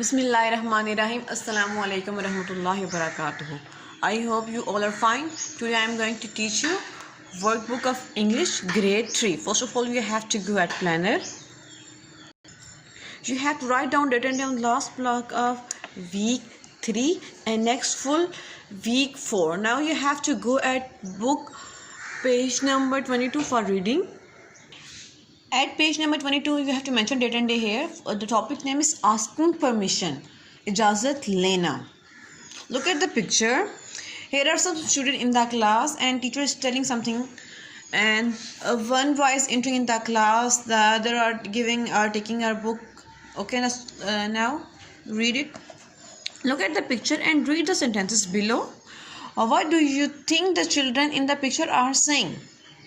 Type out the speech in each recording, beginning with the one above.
Bismillahirrahmanirrahim. Assalamu alaikum warahmatullahi wabarakatuh. I hope you all are fine. Today I am going to teach you workbook of English grade 3. First of all, you have to go at planner. You have to write down date and time last block of week 3 and next full week 4. Now you have to go at book page number 22 for reading. At page number 22, you have to mention date and day here. The topic name is asking permission. Ijazat lena. Look at the picture. Here are some students in the class and teacher is telling something. And one boy is entering in the class. The other are taking our book. Okay, now read it. Look at the picture and read the sentences below. What do you think the children in the picture are saying?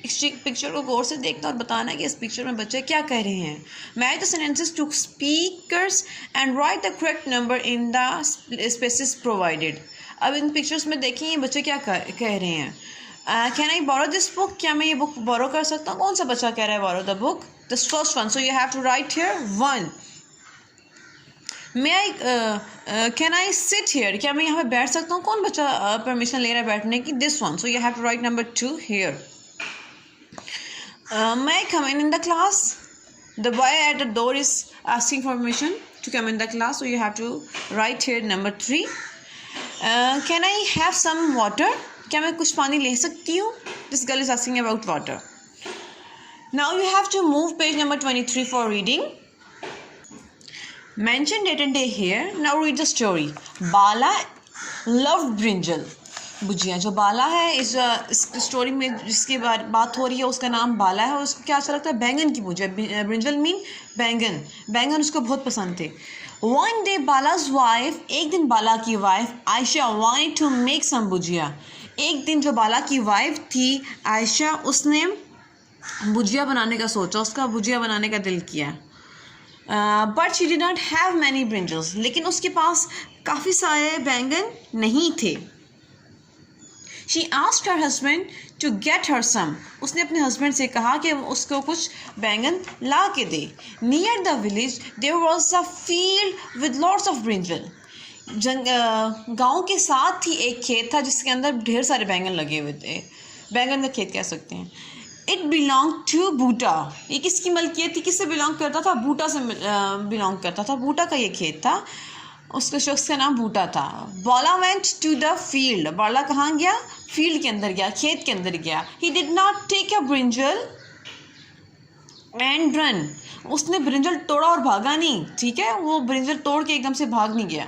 इस picture को गौर से देखना और बताना है कि इस picture में बच्चे क्या कह रहे हैं. Match the sentences to speakers and write the correct number in the spaces provided. अब इन पिक्चर्स में देखिए ये बच्चे क्या कह रहे हैं. Can I borrow this book. क्या मैं ये बुक बोरो कर सकता हूँ. कौन सा बच्चा कह रहा है borrow the book. The first one. So you have to write here 1. May I can I sit here. क्या मैं यहाँ पे बैठ सकता हूँ. कौन बच्चा परमिशन ले रहा है बैठने की. This one. So you have to write number 2 here. May I come in the class? The boy at the door is asking for permission to come in the class. So you have to write here number 3. Can I have some water? क्या मैं कुछ पानी ले सकती हूँ. This girl is asking about water. Now you have to move page number 23 for reading. Mention date and day here. Now read the story. Bala loved brinjal. बुझिया. जो बाला है इस स्टोरी में जिसकी बात हो रही है उसका नाम बाला है और उसको क्या अच्छा लगता है. बैंगन की भुजिया. ब्रिंजल मीन बैंगन. बैंगन उसको बहुत पसंद थे. One day Bala's wife. एक दिन बाला की wife Ayesha wanted to make some bhujia. एक दिन जो बाला की वाइफ थी आयशा उसने भुजिया बनाने का सोचा. उसका भुजिया बनाने का दिल किया. But she did not have many brinjals. लेकिन उसके पास काफ़ी सारे बैंगन नहीं थे. She asked her husband to get her some. उसने अपने हस्बैंड से कहा कि उसको कुछ बैंगन ला के दे. Near the village there was a field with lots of brinjal. गांव के साथ ही एक खेत था जिसके अंदर ढेर सारे बैंगन लगे हुए थे. बैंगन का खेत कह सकते हैं. It belonged to बूटा. ये किसकी मलकियत थी. किससे बिलोंग करता था. बूटा से बिलोंग करता था. बूटा का ये खेत था. उसके शख्स का नाम बूटा था. बाला वेंट टू द फील्ड. बाला कहाँ गया. फील्ड के अंदर गया. खेत के अंदर गया. He did not take a brinjal and run. उसने ब्रिंजल तोड़ा और भागा नहीं. ठीक है. वो ब्रिंजल तोड़ के एकदम से भाग नहीं गया.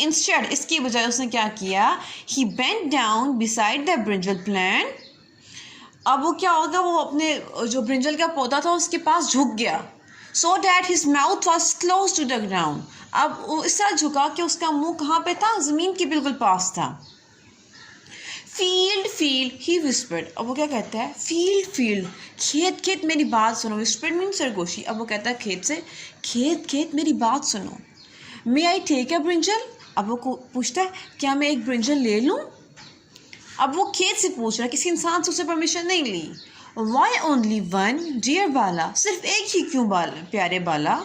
इंस्टेड इसकी बजाय उसने क्या किया. He bent down beside the brinjal plant. अब वो क्या होगा. वो अपने जो ब्रिंजल का पौधा था उसके पास झुक गया. So that his mouth was close to the ground. अब वो इस तरह झुका कि उसका मुंह कहाँ पे था. ज़मीन के बिल्कुल पास था. फील्ड फील्ड ही विस्पर्ड. अब वो क्या कहता है. फील्ड फील्ड खेत खेत मेरी बात सुनो. विस्पर्ड मीन सरगोशी. अब वो कहता है खेत से खेत खेत मेरी बात सुनो. मे आई टेक अ ब्रिंजल. अब वो पूछता है क्या मैं एक ब्रिंजल ले लूँ. अब वो खेत से पूछ रहा है. किसी इंसान से उसे परमिशन नहीं ली. Why only one dear Bala. सिर्फ एक ही क्यों प्यारे Bala.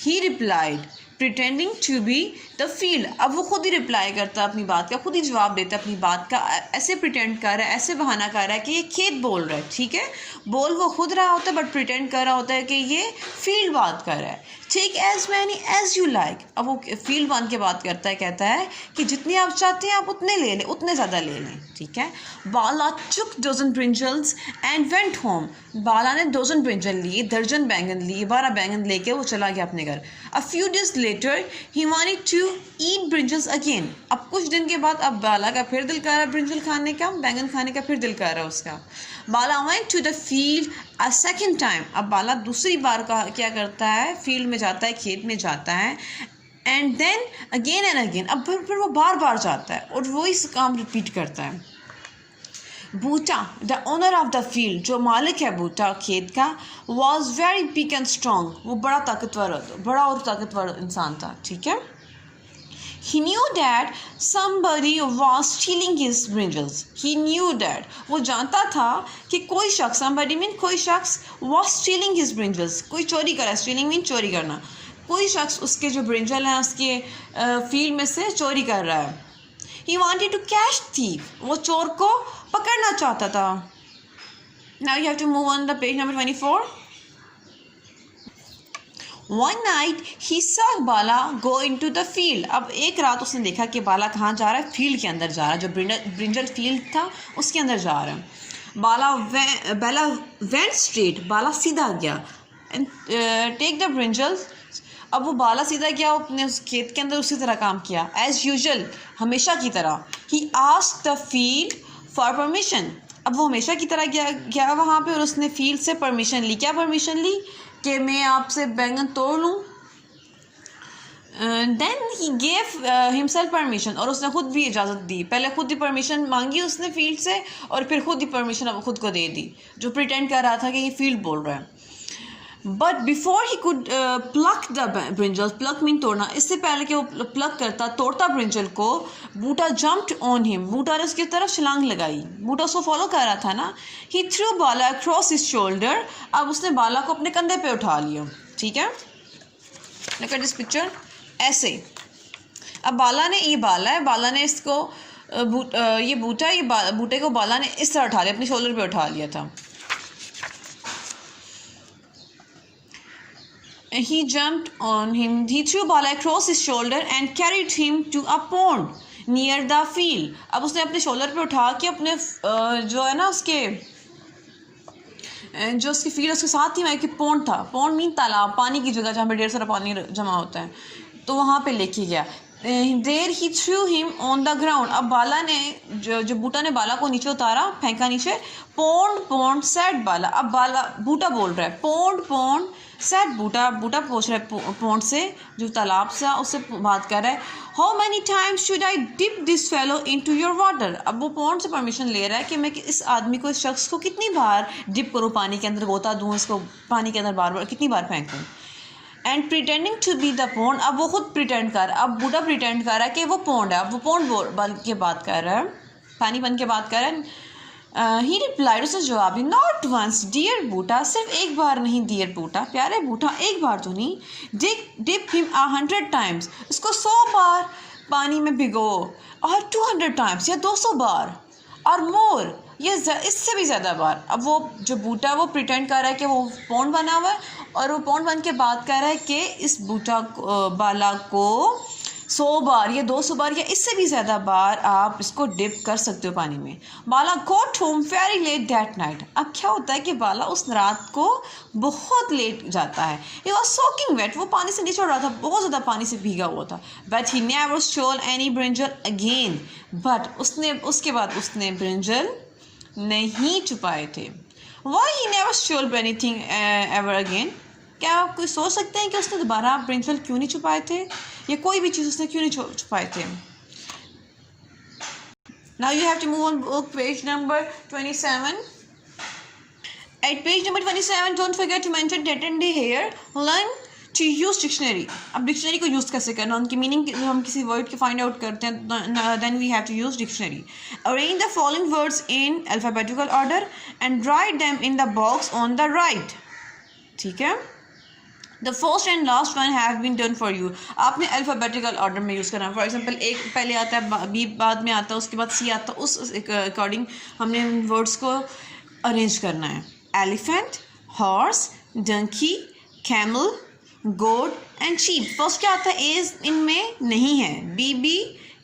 He replied pretending to be the field. अब वो खुद ही रिप्लाई करता है अपनी बात का. खुद ही जवाब देता है अपनी बात का. ऐसे प्रिटेंड कर रहा है. ऐसे बहाना कर रहा है कि ये खेत बोल रहा है. ठीक है. बोल वो खुद रहा होता है बट प्रिटेंड कर रहा होता है कि ये फील्ड बात कर रहा है. Take as many as you like. अब वो फील्ड वन के बात करता है. कहता है कि जितनी आप चाहते हैं आप उतने ले लें. उतने ज़्यादा ले लें. ठीक है. Bala took dozen brinjals and went home. Bala ने डजन ब्रिंजल लिए. दर्जन बैंगन लिए. 12 बैंगन लेके वो चला गया अपने घर. A few days later he wanted to eat brinjals again. अब कुछ दिन के बाद अब बाला का फिर दिल कर रहा है ब्रिंजल खाने का. बैंगन खाने का फिर दिल कर रहा है उसका. Bala went to the field a second time. अब बाला दूसरी बार का क्या करता है. फील्ड में जाता है. खेत में जाता है. And then again and again. अब फिर वो बार बार जाता है और वो इस काम रिपीट करता है. Buta the owner of the field. जो मालिक है बूटा खेत का. Was very big and strong. वो बड़ा और ताकतवर इंसान था. ठीक है. He knew that somebody was stealing his brinjals. He knew that. वो जानता था कि कोई शख्स, somebody mean कोई शख्स was stealing his brinjals. कोई चोरी कर रहा है. Stealing mean चोरी करना. कोई शख्स उसके जो ब्रिंजल हैं उसके फील्ड में से चोरी कर रहा है. He wanted to catch thief. वो चोर को पकड़ना चाहता था. Now you have to move on the page number 24. One night he saw Bala go into the field. अब एक रात उसने देखा कि बाला कहाँ जा रहा है, फील्ड के अंदर जा रहा है, जो ब्रिंजल फील्ड था उसके अंदर जा रहा है. बाला went straight. बाला सीधा गया. And take the brinjal. अब वो बाला सीधा गया, अपने उस खेत के अंदर उसी तरह काम किया as usual, हमेशा की तरह. He asked the field for permission. अब वो हमेशा की तरह गया वहाँ पे और उसने फील्ड से परमिशन ली. क्या परमिशन ली? कि मैं आपसे बैंगन तोड़ लूँ. Then he gave himself permission. और उसने खुद भी इजाज़त दी. पहले खुद ही परमिशन मांगी उसने फील्ड से और फिर खुद ही परमिशन अब खुद को दे दी, जो प्रिटेंड कर रहा था कि ये फील्ड बोल रहा है. But before he could pluck the brinjal, pluck mean तोड़ना, इससे पहले कि वो प्लक करता तोड़ता ब्रिंजल को, बूटा जम्प्ड ऑन हिम. बूटा ने उसकी तरफ छलांग लगाई. बूटा उसको फॉलो कर रहा था ना. ही थ्रू बाला अक्रॉस हिज शोल्डर. अब उसने बाला को अपने कंधे पे उठा लिया. ठीक है, लुक एट दिस पिक्चर. ऐसे अब बाला ने, ये बाला है, बाला ने इसको ये बूटा, ये बूटे को बाला ने इस तरह उठा लिया, अपने शोल्डर पे उठा लिया था. He jumped on him. He threw Bala across his shoulder and carried him to a pond near the field. अब उसने अपने शोल्डर पे उठा के अपने जो है ना उसके जो उसकी फील्ड उसके साथ ही वहाँ पौंड था. पौंड मीन तालाब, पानी की जगह जहाँ पे ढेर सारा पानी जमा होता है, तो वहाँ पे लेके गया. There he threw him on the ground. अब बाला ने जो बूटा ने बाला को नीचे उतारा, फेंका नीचे. पौंड पौंड सेड बाला. अब बाला बूटा बोल रहा है पौंड पौंड सेड बूटा. बूटा पूछ रहा है पौंड से, जो तालाब से, उससे बात कर रहा है. How many times should I dip this fellow into your water. अब वो पौंड से परमिशन ले रहा है कि मैं इस आदमी को, इस शख्स को कितनी बार डिप करूँ पानी के अंदर, गोता दूँ इसको पानी के अंदर, बार बार कितनी बार फेंकूँ. And pretending to be the pond. अब वो खुद प्रिटेंड कर, अब बूढ़ा प्रिटेंड कर रहा है कि वो पौंड है. अब वो पौंड बन के बात कर रहा है, पानी बन के बात कर रहा है. ही रिप्लाइड, उसने जवाब दी, नॉट वंस डियर बूटा, सिर्फ एक बार नहीं डियर बूटा, प्यारे बूटा, एक बार तो नहीं. Dip him 100 times. इसको 100 बार पानी में भिगो. और 200 टाइम्स या 200 बार. और मोर, ये इससे भी ज़्यादा बार. अब वो जो बूटा वो प्रिटेंड कर रहा है कि वो पौंड बना हुआ है, और वो पौंड बन के बात कर रहा है कि इस बूटा बाला को 100 बार या 200 बार या इससे भी ज़्यादा बार आप इसको डिप कर सकते हो पानी में. Bala got home very late that night. अब क्या होता है कि बाला उस रात को बहुत लेट जाता है. He was soaking wet. वो पानी से निचोड़ रहा था, बहुत ज़्यादा पानी से भीगा हुआ था. But he never stole any brinjal again. But उसके बाद उसने ब्रिंजल नहीं छुपाए थे. Why he never stole anything ever again. क्या आप कोई सोच सकते हैं कि उसने दोबारा ब्रिंजल क्यों नहीं छुपाए थे, या कोई भी चीज़ उसने क्यों नहीं छुपाए थे. Now you have to move on book page number 27. At page number 27 don't forget to mention date and day here. Learn to use dictionary. अब डिक्शनरी को यूज़ कैसे करना, उनकी मीनिंग जब हम किसी वर्ड के फाइंड आउट करते हैं, then we have to use dictionary. Arrange the following words in alphabetical order and write them in the box on the right. ठीक है, the first and last one have been done for you. आपने alphabetical order में use करना है. For example, एक पहले आता है, बी बाद में आता है, उसके बाद सी आता है. उस अकॉर्डिंग हमने वर्ड्स को अरेंज करना है. Elephant, horse, donkey, camel, goat and sheep. First क्या आता है, ए इनमें नहीं है, बी भी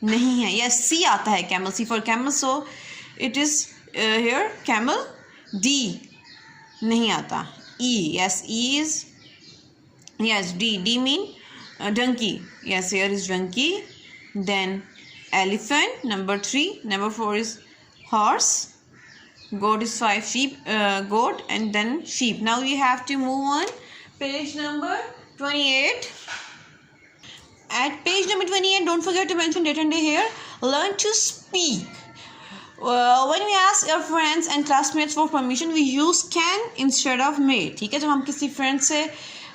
नहीं है. यस, सी आता है, camel, C for camel, so it is here camel. D नहीं आता. E, yes, E is, yes, D mean donkey. Yes, here is donkey. Then elephant, number 3. Number 4 is horse. Goat is 5. Sheep, goat, and then sheep. Now you have to move on. Page number 28. At page number 28, don't forget to mention date and day here. Learn to speak. When we ask our friends and classmates for permission, we use can instead of may. ठीक है, जब हम किसी friend से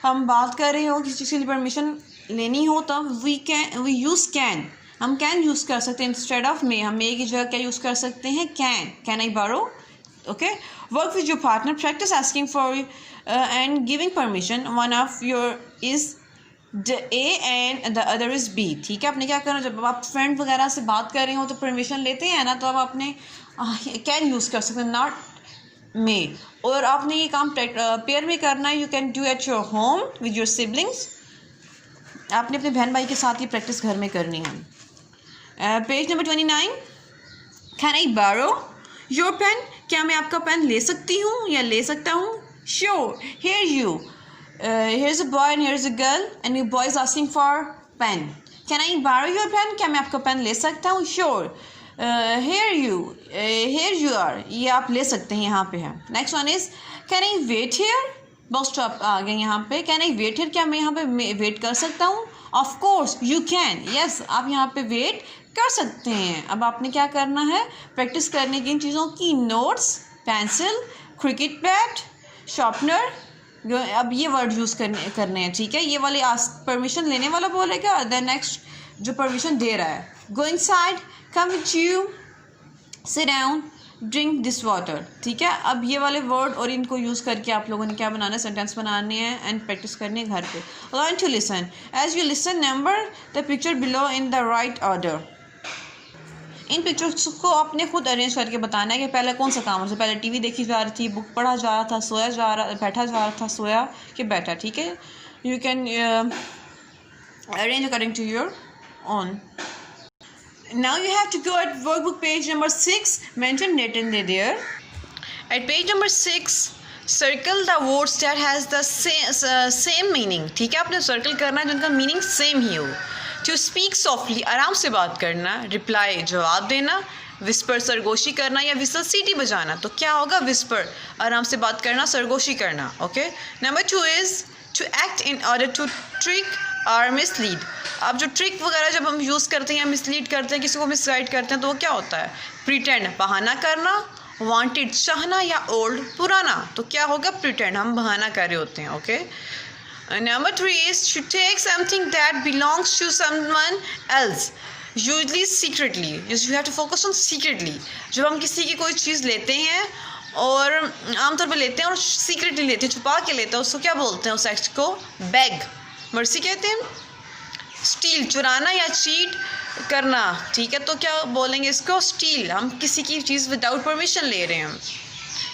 हम बात कर रहे हो, किसी चीज़ के लिए परमिशन लेनी हो, तब वी यूज़ कैन. हम कैन यूज़ कर सकते हैं इंस्टेड ऑफ मे. हम मे की जगह क्या यूज़ कर सकते हैं, कैन आई बारो. Okay. Work with your partner. Practice asking for and giving permission. One of your is A and the other is B, ठीक है। आपने क्या करना, जब आप फ्रेंड वगैरह से बात कर रहे हो तो परमिशन लेते हैं ना, तो अब आपने कैन यूज़ कर सकते हैं, नॉट मे। और आपने ये काम पेयर में करना है, you can do at your home with your siblings. आपने अपने बहन भाई के साथ ये प्रैक्टिस घर में करनी है। पेज नंबर 29, कैन आई बारो योर पेन, क्या मैं आपका पेन ले सकती हूँ या ले सकता हूँ? Sure, here you, here's a boy and here's a girl and your boy is asking for pen. Can I borrow your pen? क्या मैं आपका पेन ले सकता हूँ? Sure. Here you are. ये आप ले सकते हैं, यहाँ पे है। Next one is can I wait here? Bus stop आ गए यहाँ पे। Can I wait here? क्या मैं यहाँ पे वेट कर सकता हूँ? Of course you can. Yes, आप यहाँ पे वेट कर सकते हैं। अब आपने क्या करना है, प्रैक्टिस करने की इन चीज़ों की, notes, pencil, cricket bat, sharpener, अब ये वर्ड यूज़ करने हैं, ठीक है। ये वाले परमिशन लेने वाला बोलेगा, देन नेक्स्ट जो परमिशन दे रहा है, go inside, come with you, sit down, drink this water, ठीक है। अब ये वाले वर्ड और इनको यूज़ करके आप लोगों ने क्या बनाना है, सेंटेंस बनाने हैं एंड प्रैक्टिस करनी है घर पे। Learn to listen, as you listen number the picture below in the right order. इन पिक्चर्स को आपने खुद अरेंज करके बताना है कि पहले कौन सा काम है। पहले टीवी देखी जा रही थी, बुक पढ़ा जा रहा था, सोया जा रहा, बैठा जा रहा था, सोया कि बैठा, ठीक है। You can arrange according to your own. Now you have to go at workbook page number 6, mention date and day there. At page number 6 circle the words that has the same meaning, ठीक है। आपने circle करना है जिनका meaning same ही हो। To speak softly, आराम से बात करना, रिप्लाई जवाब देना, विस्पर सरगोशी करना या विसल सीटी बजाना। तो क्या होगा, विस्पर आराम से बात करना, सरगोशी करना, okay. Number 2 is to act in order to trick और मिसलीड। अब जो ट्रिक वगैरह जब हम यूज़ करते हैं, मिसलीड करते हैं, किसी को मिसगाइड करते हैं, तो वो क्या होता है, प्रिटेंड बहाना करना, वांटेड चाहना या ओल्ड पुराना। तो क्या होगा, प्रिटेंड, हम बहाना कर रहे होते हैं, okay. Number 3 is to take something that belongs to someone else, usually secretly. You have to focus on secretly. जब हम किसी की कोई चीज़ लेते हैं और आमतौर पर लेते हैं और सीक्रेटली लेते हैं, छुपा के लेते हैं, उसको क्या बोलते हैं, उस एक्ट को बैग मर्सी कहते हैं। स्टील, चुराना या चीट करना, ठीक है। तो क्या बोलेंगे इसको, स्टील, हम किसी की चीज़ विदाउट परमिशन ले रहे हैं।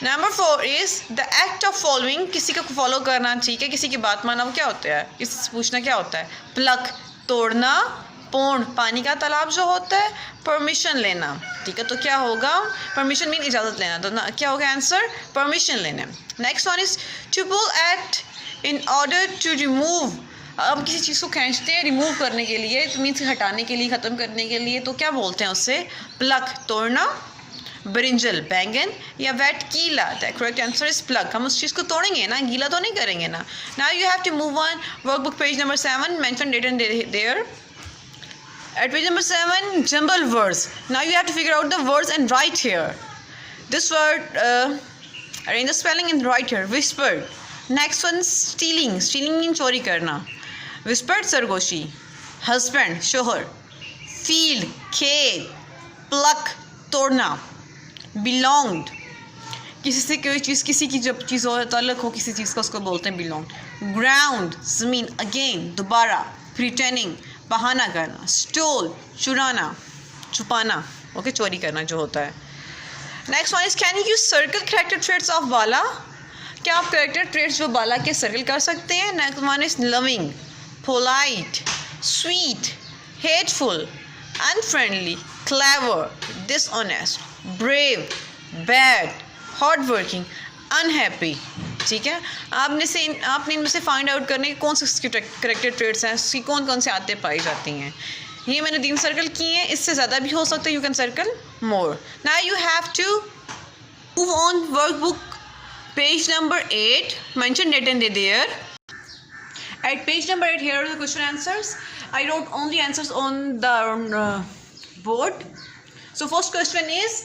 Number 4 is the act of following, किसी को फॉलो करना, ठीक है, किसी की बात मानना। वो क्या होता है, किसी से पूछना क्या होता है, प्लक, तोड़ना, पोंड, पानी का तालाब जो होता है, परमिशन लेना, ठीक है। तो क्या होगा, परमिशन मीन इजाज़त लेना, तो ना क्या होगा आंसर, परमिशन लेना। Next one is to pull act in order to remove, अब किसी चीज़ को खींचते हैं रिमूव करने के लिए, तो मीन्स हटाने के लिए, ख़त्म करने के लिए, तो क्या बोलते हैं उससे, प्लक, तोड़ना, ब्रिंजल, बैंगन या वेट, कीला। The correct answer is plug, हम उस चीज़ को तोड़ेंगे ना, गीला तो नहीं करेंगे ना। Now you have to move on, workbook page number 7, mention date and there. At page number 7, jumble words. Now you have to figure out the words and write here. This word, arrange the spelling and write here. Whispered. Next one, stealing. Stealing means चोरी करना. Whispered, सरगोशी. Husband, शोहर. Field, खेत. Pluck, तोड़ना. Belonged. किसी से कोई चीज़, किसी की जब चीज़ हो, ताल्लुक हो किसी चीज़ का, उसको बोलते हैं belonged. Ground, ज़मीन. Again, दोबारा. Pretending, बहाना करना। स्टोल, चुराना, छुपाना, ओके, चोरी करना जो होता है। Next one is can you circle character traits of Bala, क्या आप कैरेक्टर ट्रेट्स जो बाला के सर्कल कर सकते हैं। Next one is loving, polite, sweet, hateful, unfriendly, clever, dishonest, brave, bad, hard working, unhappy, ठीक है। आपने इनमें से फाइंड आउट करने के कौन से करेक्टर ट्रेट्स हैं, उसकी कौन कौन से आते पाई जाती हैं। ये मैंने 3 सर्कल किए हैं, इससे ज़्यादा भी हो सकते हैं, you can circle more. Now you have to move on workbook page number 8, mention date and day there. At page number 8, here are the question answers. I wrote only answers on the board. So first question is,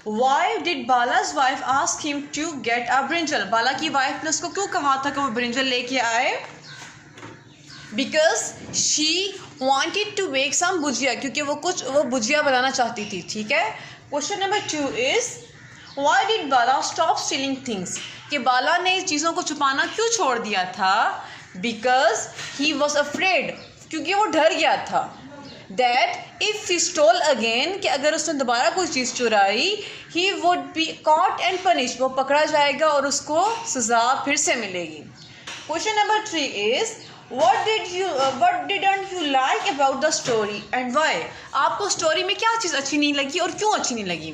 why did Bala's wife ask him to get a brinjal? बाला की wife ने उसको क्यों कहा था कि वो brinjal लेके आए? Because she wanted to make some भुजिया, क्योंकि वो भुजिया बनाना चाहती थी, ठीक है। Question number 2 is, why did Bala stop stealing things? कि बाला ने चीज़ों को छुपाना क्यों छोड़ दिया था? बिकॉज ही वॉज अफ्रेड, क्योंकि वो डर गया था। That if he stole again, कि अगर उसने दोबारा कोई चीज़ चुराई, he would be caught and punish, वो पकड़ा जाएगा और उसको सजा फिर से मिलेगी। Question number 3 is what didn't you like about the story and why? आपको स्टोरी में क्या चीज़ अच्छी नहीं लगी और क्यों अच्छी नहीं लगी?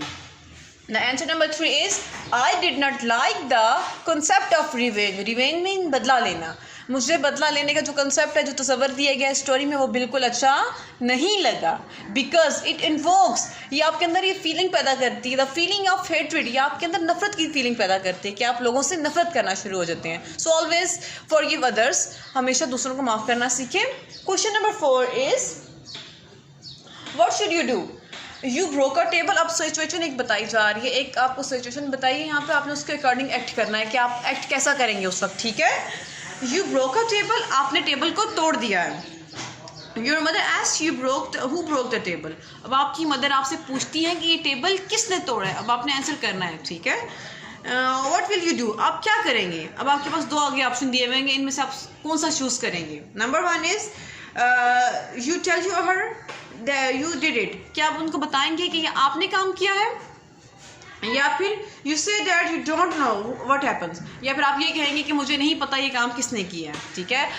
The answer number 3 is I did not like the concept of revenge. Revenge mean बदला लेना। मुझे बदला लेने का जो कंसेप्ट है, जो तस्वर दिया गया है स्टोरी में, वो बिल्कुल अच्छा नहीं लगा। बिकॉज इट इन्वोक्स, ये आपके अंदर ये फीलिंग पैदा करती है, द फीलिंग ऑफ हेट्रेड, ये आपके अंदर नफरत की फीलिंग पैदा करती है कि आप लोगों से नफरत करना शुरू हो जाते हैं। सो ऑलवेज फॉरगिव अदर्स, हमेशा दूसरों को माफ़ करना सीखें। Question number 4 is what should you do? You broke a table. अब सिचुएशन एक बताई जा रही है, एक आपको सिचुएशन बताइए, यहाँ पे आपने उसके अकॉर्डिंग एक्ट करना है कि आप एक्ट कैसा करेंगे उस वक्त, ठीक है? यू ब्रोक अ टेबल, आपने टेबल को तोड़ दिया है। Your mother asks you who broke the table. अब आपकी मदर आपसे पूछती है कि ये टेबल किसने तोड़ा है। अब आपने आंसर करना है, ठीक है? व्हाट विल यू डू, आप क्या करेंगे? अब आपके पास 2 आगे ऑप्शन दिए हुए हैं, इनमें से आप कौन सा चूज़ करेंगे? Number 1 is you tell you her you did it, क्या आप उनको बताएंगे कि ये आपने काम किया है, या फिर you say that you don't know what happens, या फिर आप ये कहेंगे कि मुझे नहीं पता ये काम किसने किया है, ठीक है?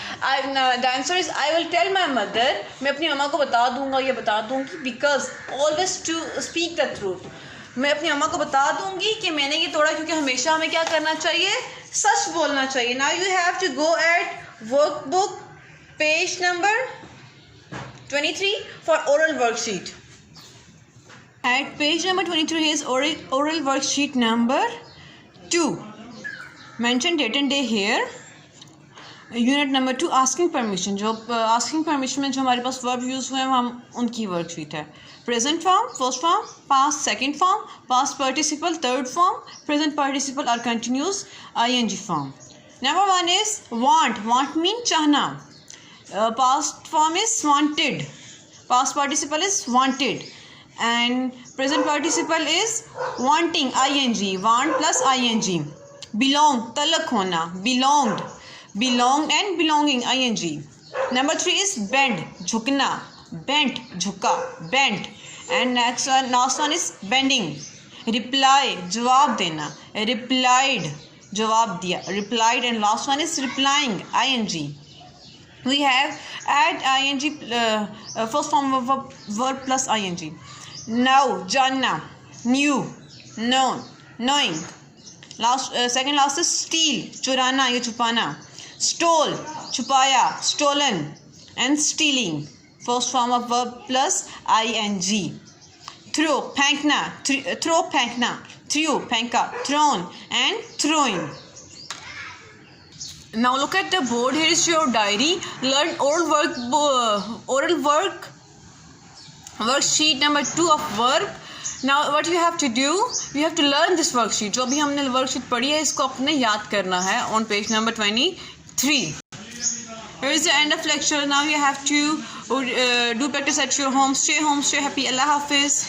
The answer is I will tell my mother, मैं अपनी मम्मा को बता दूंगा, ये बता दूंगी, because always to speak the truth, मैं अपनी अम्मा को बता दूंगी कि मैंने ये तोड़ा, क्योंकि हमेशा हमें क्या करना चाहिए? सच बोलना चाहिए। Now you have to go at workbook page number 23 for oral worksheet. At page number 23 is oral worksheet number 2. Mention date and day here. Unit number 2 asking permission. जो asking permission में जो हमारे पास verb use हुए हैं हम उनकी worksheet है। Present form, first form, past second form, past participle third form, present participle are continuous ing form. Number 1 is want. Want mean चाहना. Past form is wanted, past participle is wanted, and present participle is wanting, ing, want plus ing. Belong, तलक होना, belonged, belonged and belonging, ing. Number 3 is bend, झुकना, bent, झुका, bent, and last one is bending. Reply, जवाब देना, replied, जवाब दिया, replied, and last one is replying, ing. We have add ing first form of verb plus ing. Now, जानना, knew, known, knowing. Second last is steal, चुराना या छुपाना. Stole, छुपाया, stolen, and stealing. First form of verb plus ing. Throw, फेंकना, throw, फेंकना, threw, फेंका, thrown, and throwing. Now look at the board. Here is your diary. Learn oral worksheet number 2 of verb. Now what you have to do, you have to learn this worksheet. जो भी हमने worksheet पढ़ी है इसको अपने याद करना है on page number 23. Here is the end of lecture. Now you have to do practice at your home. Stay home, stay happy. Allah Hafiz.